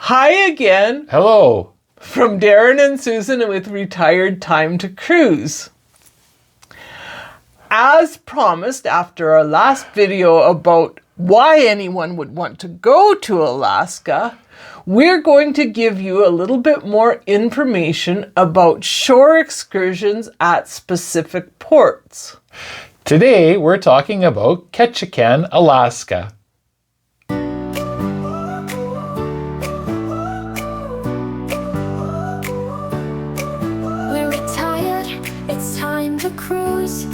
Hi again. Hello. From Darren and Susan with Retiredtimetocruise. As promised, after our last video about why anyone would want to go to Alaska, we're going to give you a little bit more information about shore excursions at specific ports. Today we're talking about Ketchikan, Alaska. We're retired, it's time to cruise.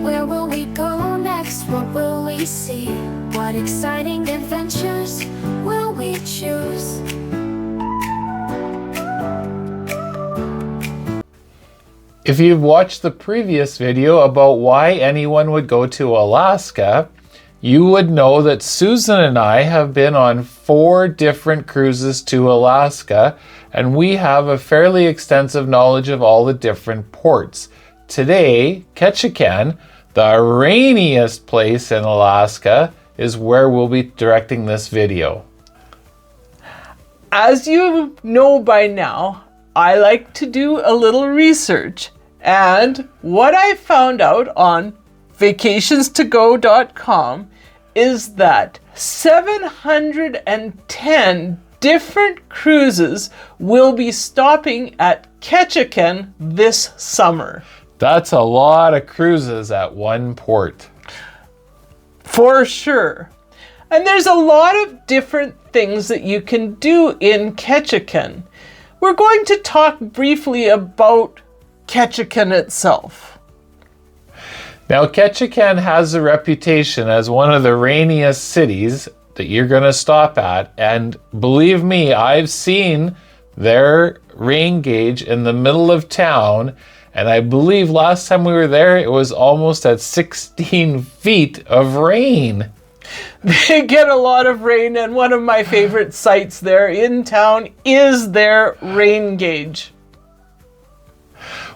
Where will we go next? What will we see? What exciting adventures will we choose? If you've watched the previous video about why anyone would go to Alaska, you would know that Susan and I have been on 4 different cruises to Alaska, and we have a fairly extensive knowledge of all the different ports. Today, Ketchikan, the rainiest place in Alaska, is where we'll be directing this video. As you know by now, I like to do a little research, and what I found out on vacationstogo.com is that 710 different cruises will be stopping at Ketchikan this summer. That's a lot of cruises at one port. For sure. And there's a lot of different things that you can do in Ketchikan. We're going to talk briefly about Ketchikan itself. Now, Ketchikan has a reputation as one of the rainiest cities that you're going to stop at. And believe me, I've seen their rain gauge in the middle of town. And I believe last time we were there, it was almost at 16 feet of rain. They get a lot of rain, and one of my favorite sites there in town is their rain gauge.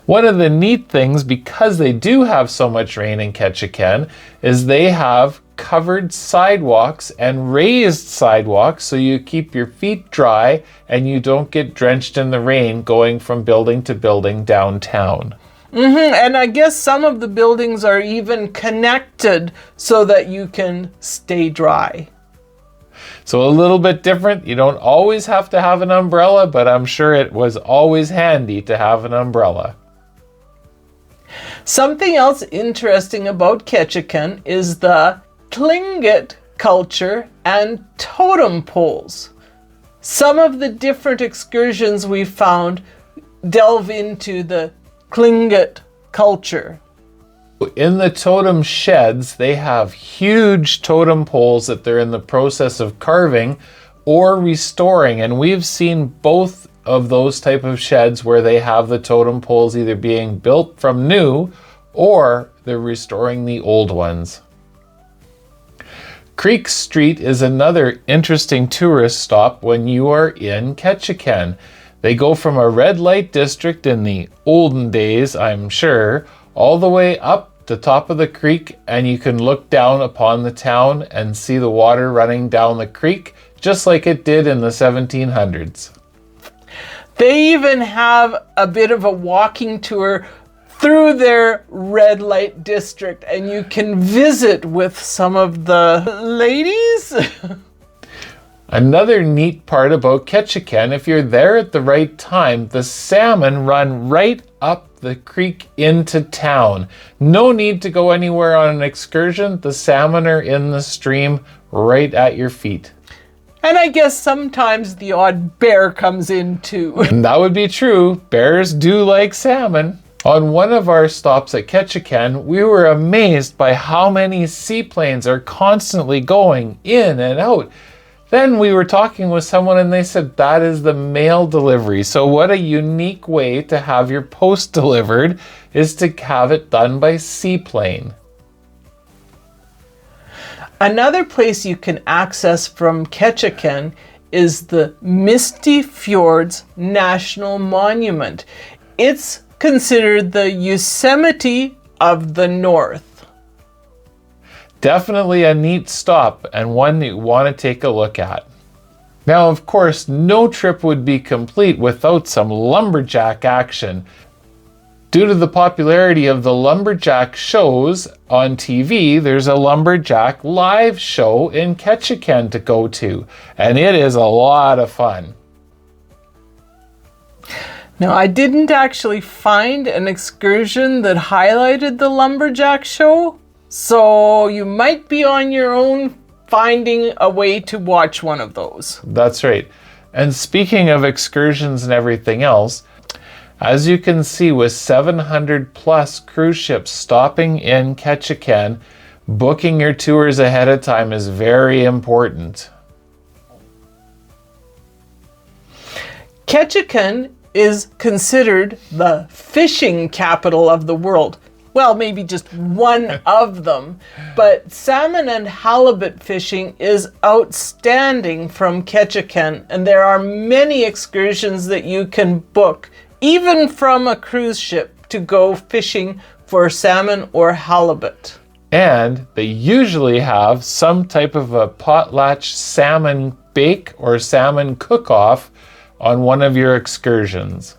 One of the neat things, because they do have so much rain in Ketchikan, is they have covered sidewalks and raised sidewalks so you keep your feet dry and you don't get drenched in the rain going from building to building downtown. And I guess some of the buildings are even connected so that you can stay dry. So a little bit different. You don't always have to have an umbrella, but I'm sure it was always handy to have an umbrella. Something else interesting about Ketchikan is the Tlingit culture and totem poles. Some of the different excursions we found delve into the Tlingit culture. In the totem sheds, they have huge totem poles that they're in the process of carving or restoring, and we've seen both of those type of sheds where they have the totem poles either being built from new or they're restoring the old ones. Creek Street is another interesting tourist stop when you are in Ketchikan. They go from a red light district in the olden days, I'm sure, all the way up the top of the creek, and you can look down upon the town and see the water running down the creek just like it did in the 1700s. They even have a bit of a walking tour through their red light district, and you can visit with some of the ladies. Another neat part about Ketchikan, if you're there at the right time, the salmon run right up the creek into town. No need to go anywhere on an excursion. The salmon are in the stream right at your feet. And I guess sometimes the odd bear comes in too. And that would be true. Bears do like salmon. On one of our stops at Ketchikan, we were amazed by how many seaplanes are constantly going in and out. Then we were talking with someone and they said that is the mail delivery. So what a unique way to have your post delivered is to have it done by seaplane. Another place you can access from Ketchikan is the Misty Fjords National Monument. It's considered the Yosemite of the North. Definitely a neat stop and one you want to take a look at. Now, of course, no trip would be complete without some lumberjack action. Due to the popularity of the lumberjack shows on TV, there's a lumberjack live show in Ketchikan to go to, and it is a lot of fun. Now, I didn't actually find an excursion that highlighted the lumberjack show, so you might be on your own finding a way to watch one of those. That's right. And speaking of excursions and everything else, as you can see, with 700 plus cruise ships stopping in Ketchikan, booking your tours ahead of time is very important. Ketchikan is considered the fishing capital of the world. Well, maybe just one of them, but salmon and halibut fishing is outstanding from Ketchikan, and there are many excursions that you can book, even from a cruise ship, to go fishing for salmon or halibut. And they usually have some type of a potlatch salmon bake or salmon cook-off on one of your excursions.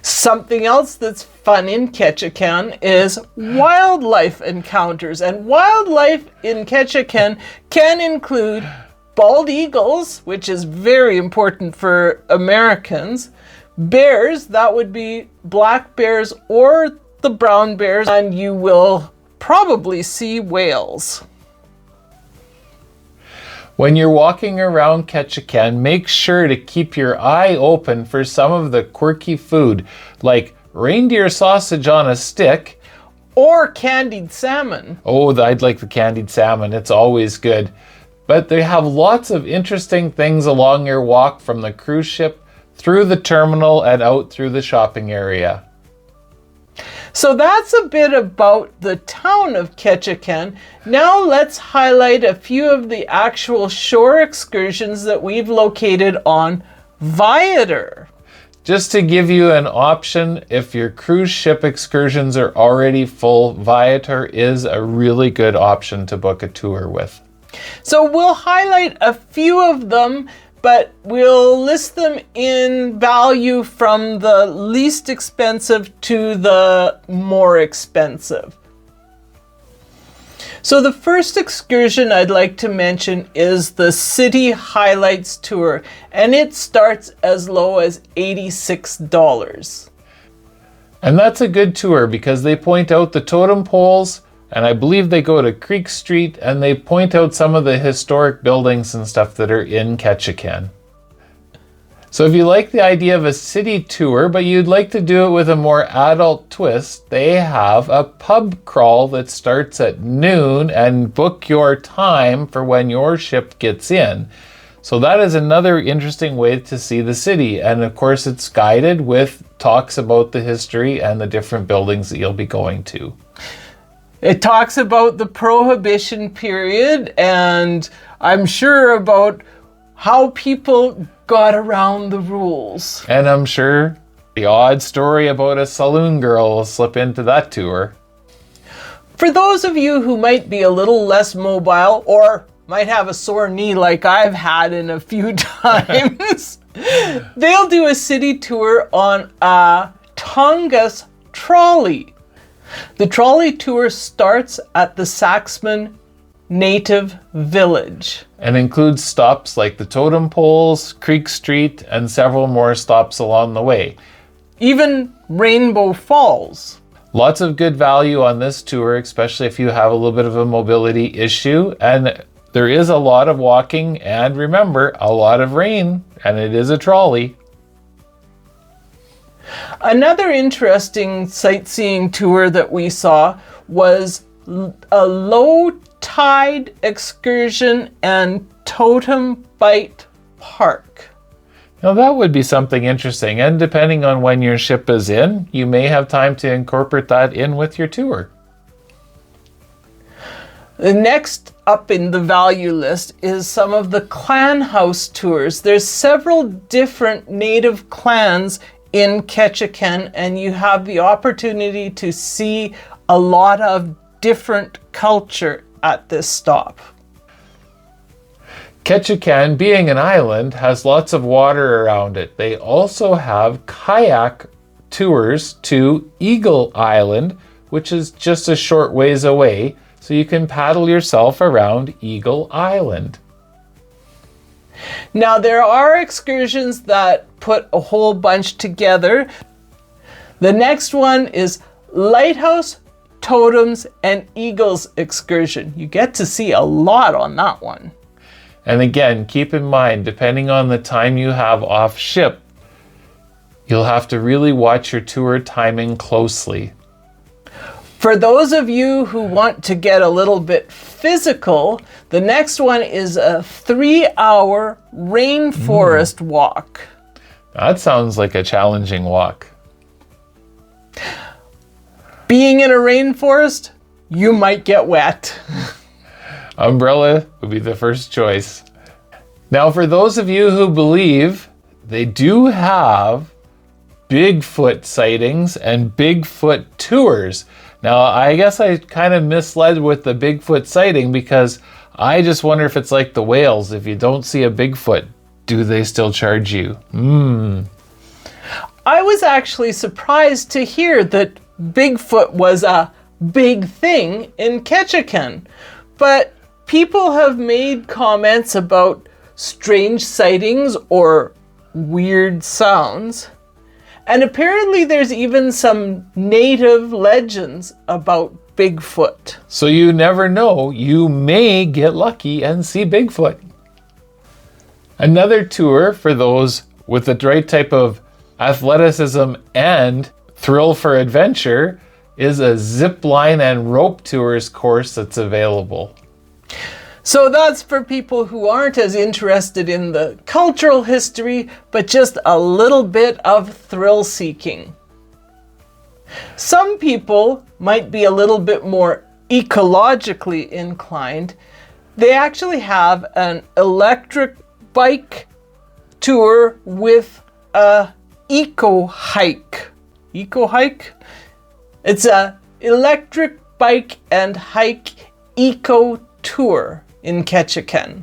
Something else that's fun in Ketchikan is wildlife encounters. And wildlife in Ketchikan can include bald eagles, which is very important for Americans, bears, that would be black bears or the brown bears, and you will probably see whales. When you're walking around Ketchikan, make sure to keep your eye open for some of the quirky food, like reindeer sausage on a stick. Or candied salmon. Oh, I'd like the candied salmon. It's always good. But they have lots of interesting things along your walk from the cruise ship through the terminal and out through the shopping area. So that's a bit about the town of Ketchikan. Now let's highlight a few of the actual shore excursions that we've located on Viator. Just to give you an option, if your cruise ship excursions are already full, Viator is a really good option to book a tour with. So we'll highlight a few of them, but we'll list them in value from the least expensive to the more expensive. So the first excursion I'd like to mention is the City Highlights Tour, and it starts as low as $86. And that's a good tour because they point out the totem poles, and I believe they go to Creek Street, and they point out some of the historic buildings and stuff that are in Ketchikan. So if you like the idea of a city tour, but you'd like to do it with a more adult twist, they have a pub crawl that starts at noon, and book your time for when your ship gets in. So that is another interesting way to see the city. And of course it's guided with talks about the history and the different buildings that you'll be going to. It talks about the Prohibition period, and I'm sure about how people got around the rules. And I'm sure the odd story about a saloon girl will slip into that tour. For those of you who might be a little less mobile or might have a sore knee like I've had in a few times, they'll do a city tour on a Tongass trolley. The trolley tour starts at the Saxman Native Village. And includes stops like the Totem Poles, Creek Street, and several more stops along the way. Even Rainbow Falls. Lots of good value on this tour, especially if you have a little bit of a mobility issue. And there is a lot of walking, and remember, a lot of rain, and it is a trolley. Another interesting sightseeing tour that we saw was a low tide excursion and Totem Bight Park. Now that would be something interesting, and depending on when your ship is in, you may have time to incorporate that in with your tour. The next up in the value list is some of the clan house tours. There's several different native clans in Ketchikan, and you have the opportunity to see a lot of different culture at this stop. Ketchikan, being an island, has lots of water around it. They also have kayak tours to Eagle Island, which is just a short ways away, so you can paddle yourself around Eagle Island. Now, there are excursions that put a whole bunch together. The next one is Lighthouse, Totems, and Eagles excursion. You get to see a lot on that one. And again, keep in mind, depending on the time you have off ship, you'll have to really watch your tour timing closely. For those of you who want to get a little bit physical, the next one is a 3-hour rainforest walk. That sounds like a challenging walk. Being in a rainforest, you might get wet. Umbrella would be the first choice. Now, for those of you who believe, they do have Bigfoot sightings and Bigfoot tours. Now, I guess I kind of misled with the Bigfoot sighting because I just wonder if it's like the whales. If you don't see a Bigfoot, do they still charge you? I was actually surprised to hear that Bigfoot was a big thing in Ketchikan, but people have made comments about strange sightings or weird sounds. And apparently there's even some native legends about Bigfoot. So you never know, you may get lucky and see Bigfoot. Another tour for those with the right type of athleticism and thrill for adventure is a zipline and rope tours course that's available. So that's for people who aren't as interested in the cultural history, but just a little bit of thrill seeking. Some people might be a little bit more ecologically inclined. They actually have an electric bike tour with a eco hike. Eco hike? It's a electric bike and hike eco tour in Ketchikan.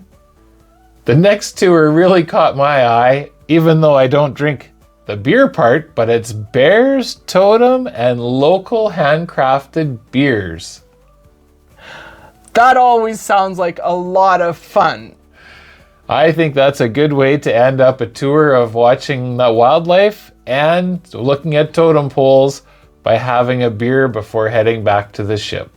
The next tour really caught my eye, even though I don't drink the beer part, but it's bears, totem, and local handcrafted beers. That always sounds like a lot of fun. I think that's a good way to end up a tour of watching the wildlife and looking at totem poles by having a beer before heading back to the ship.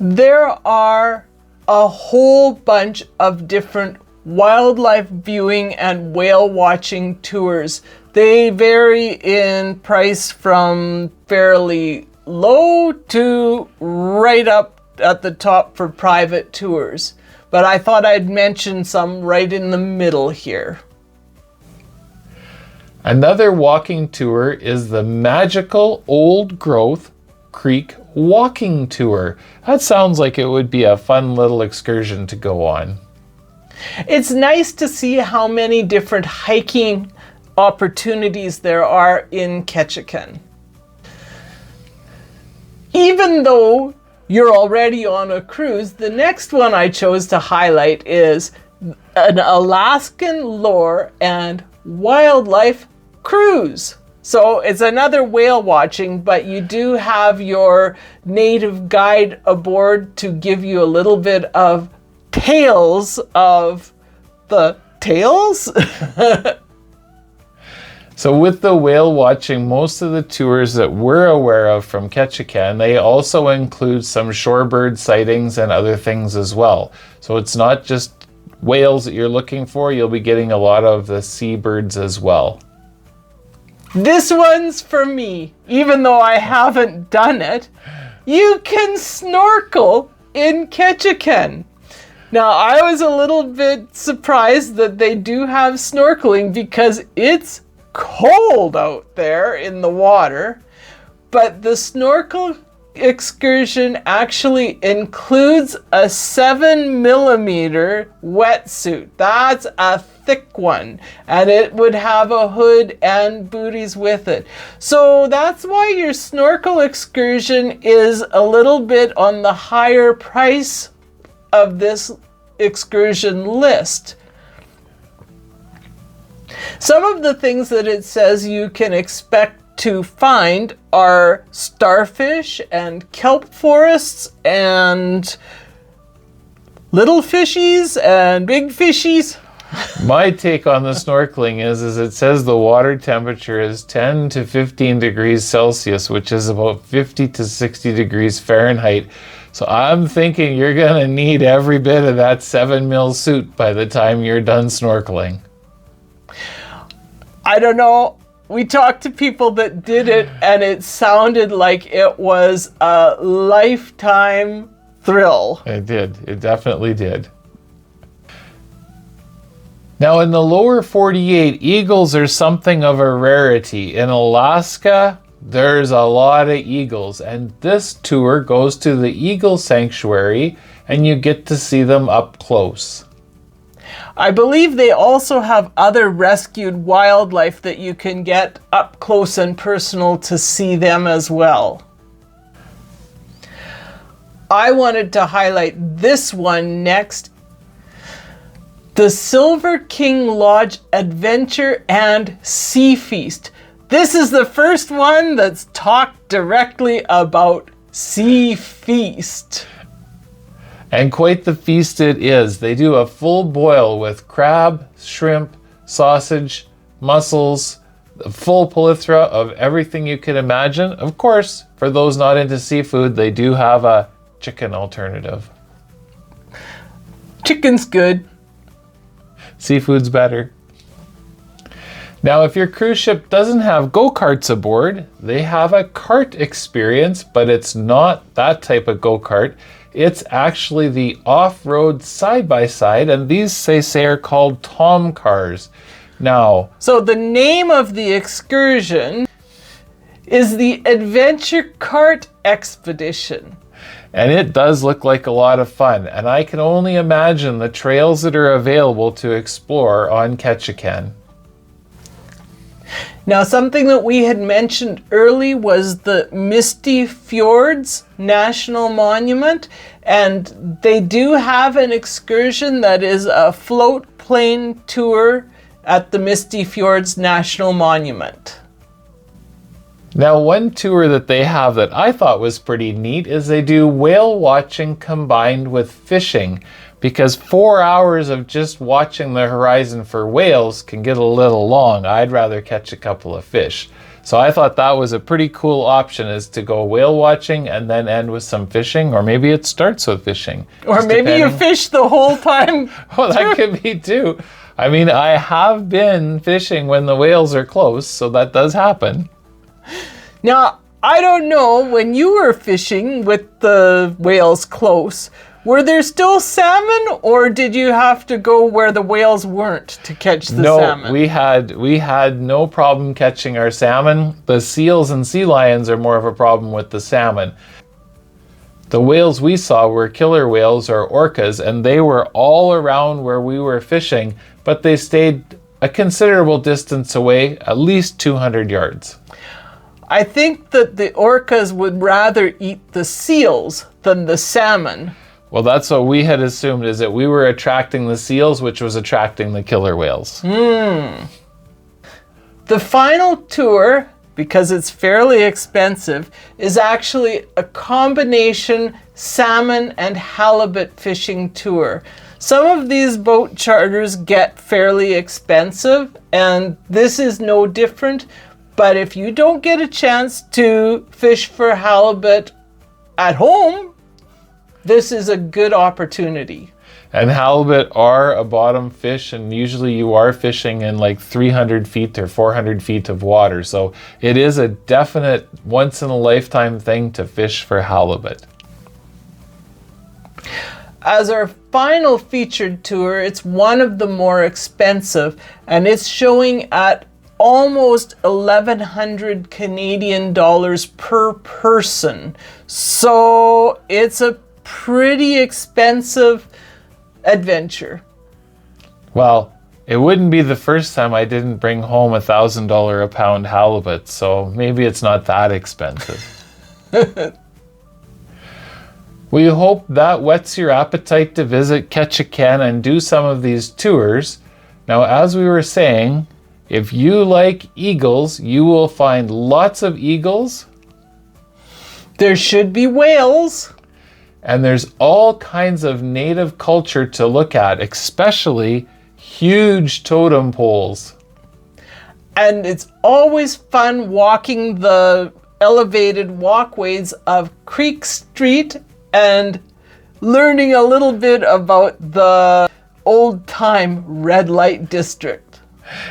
There are a whole bunch of different wildlife viewing and whale watching tours. They vary in price from fairly low to right up at the top for private tours. But I thought I'd mention some right in the middle here. Another walking tour is the magical old growth Creek walking tour. That sounds like it would be a fun little excursion to go on. It's nice to see how many different hiking opportunities there are in Ketchikan. Even though you're already on a cruise, the next one I chose to highlight is an Alaskan lore and wildlife cruise. So it's another whale watching, but you do have your native guide aboard to give you a little bit of tales of the tales. So with the whale watching, most of the tours that we're aware of from Ketchikan, they also include some shorebird sightings and other things as well. So it's not just whales that you're looking for, you'll be getting a lot of the seabirds as well. This one's for me, even though I haven't done it. You can snorkel in Ketchikan. Now, I was a little bit surprised that they do have snorkeling because it's cold out there in the water, but the snorkel excursion actually includes a 7mm wetsuit. That's a thick one, and it would have a hood and booties with it. So that's why your snorkel excursion is a little bit on the higher price of this excursion list. Some of the things that it says you can expect to find are starfish and kelp forests and little fishies and big fishies. My take on the snorkeling is it says the water temperature is 10 to 15 degrees Celsius, which is about 50 to 60 degrees Fahrenheit. So I'm thinking you're going to need every bit of that 7 mil suit by the time you're done snorkeling. I don't know. We talked to people that did it, and it sounded like it was a lifetime thrill. It did. It definitely did. Now, in the lower 48, eagles are something of a rarity. In Alaska, there's a lot of eagles, and this tour goes to the Eagle Sanctuary, and you get to see them up close. I believe they also have other rescued wildlife that you can get up close and personal to see them as well. I wanted to highlight this one next. The Silverking Lodge Adventure and Seafeast. This is the first one that's talked directly about Seafeast. And quite the feast it is. They do a full boil with crab, shrimp, sausage, mussels, a full plethora of everything you can imagine. Of course, for those not into seafood, they do have a chicken alternative. Chicken's good. Seafood's better. Now, if your cruise ship doesn't have go-karts aboard, they have a cart experience, but it's not that type of go-kart. It's actually the off-road side-by-side, and these, they say, are called Tom cars. Now, so the name of the excursion is the Adventure Cart Expedition. and it does look like a lot of fun, and I can only imagine the trails that are available to explore on Ketchikan. Now, something that we had mentioned early was the Misty Fjords National Monument, and they do have an excursion that is a float plane tour at the Misty Fjords National Monument. Now, one tour that they have that I thought was pretty neat is they do whale watching combined with fishing, because 4 hours of just watching the horizon for whales can get a little long. I'd rather catch a couple of fish. So I thought that was a pretty cool option, is to go whale watching and then end with some fishing, or maybe it starts with fishing. Or maybe you fish the whole time. Oh, that could be too. I mean, I have been fishing when the whales are close, so that does happen. Now, I don't know, when you were fishing with the whales close, were there still salmon, or did you have to go where the whales weren't to catch the salmon? No, we had no problem catching our salmon. The seals and sea lions are more of a problem with the salmon. The whales we saw were killer whales, or orcas, and they were all around where we were fishing, but they stayed a considerable distance away, at least 200 yards. I think that the orcas would rather eat the seals than the salmon. Well, that's what we had assumed, is that we were attracting the seals, which was attracting the killer whales. The final tour, because it's fairly expensive, is actually a combination salmon and halibut fishing tour. Some of these boat charters get fairly expensive, and this is no different. But if you don't get a chance to fish for halibut at home, this is a good opportunity. And halibut are a bottom fish, and usually you are fishing in like 300 feet or 400 feet of water. So it is a definite once-in-a-lifetime thing to fish for halibut. As our final featured tour, it's one of the more expensive, and it's showing at almost 1,100 Canadian dollars per person. So it's a pretty expensive adventure. Well, it wouldn't be the first time I didn't bring home $1,000 a pound halibut, so maybe it's not that expensive. We hope that whets your appetite to visit Ketchikan and do some of these tours. Now, as we were saying, if you like eagles, you will find lots of eagles. There should be whales. And there's all kinds of native culture to look at, especially huge totem poles. And it's always fun walking the elevated walkways of Creek Street and learning a little bit about the old-time red light district.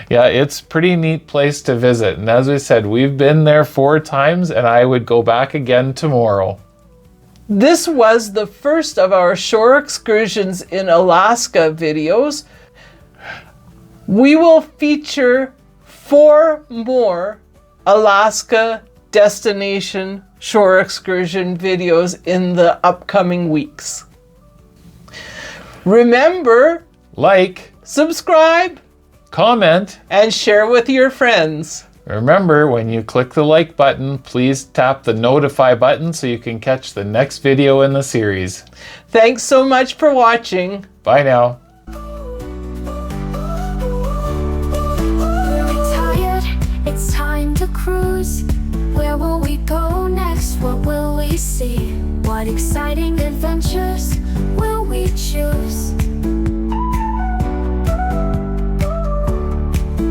Yeah, it's a pretty neat place to visit. And as we said, we've been there 4 times and I would go back again tomorrow. This was the first of our shore excursions in Alaska videos. We will feature 4 more Alaska destination shore excursion videos in the upcoming weeks. Remember, Like, subscribe, comment, and share with your friends. remember, when you click the like button, please tap the notify button so you can catch the next video in the series. Thanks so much for watching. Bye now. We're retired, it's time to cruise. Where will we go next? What will we see? What exciting adventures will we choose?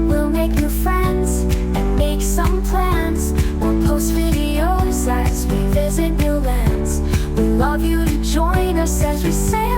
We'll make new friends and make some plans. We'll post videos as we visit new lands. We'd love you to join us as we sail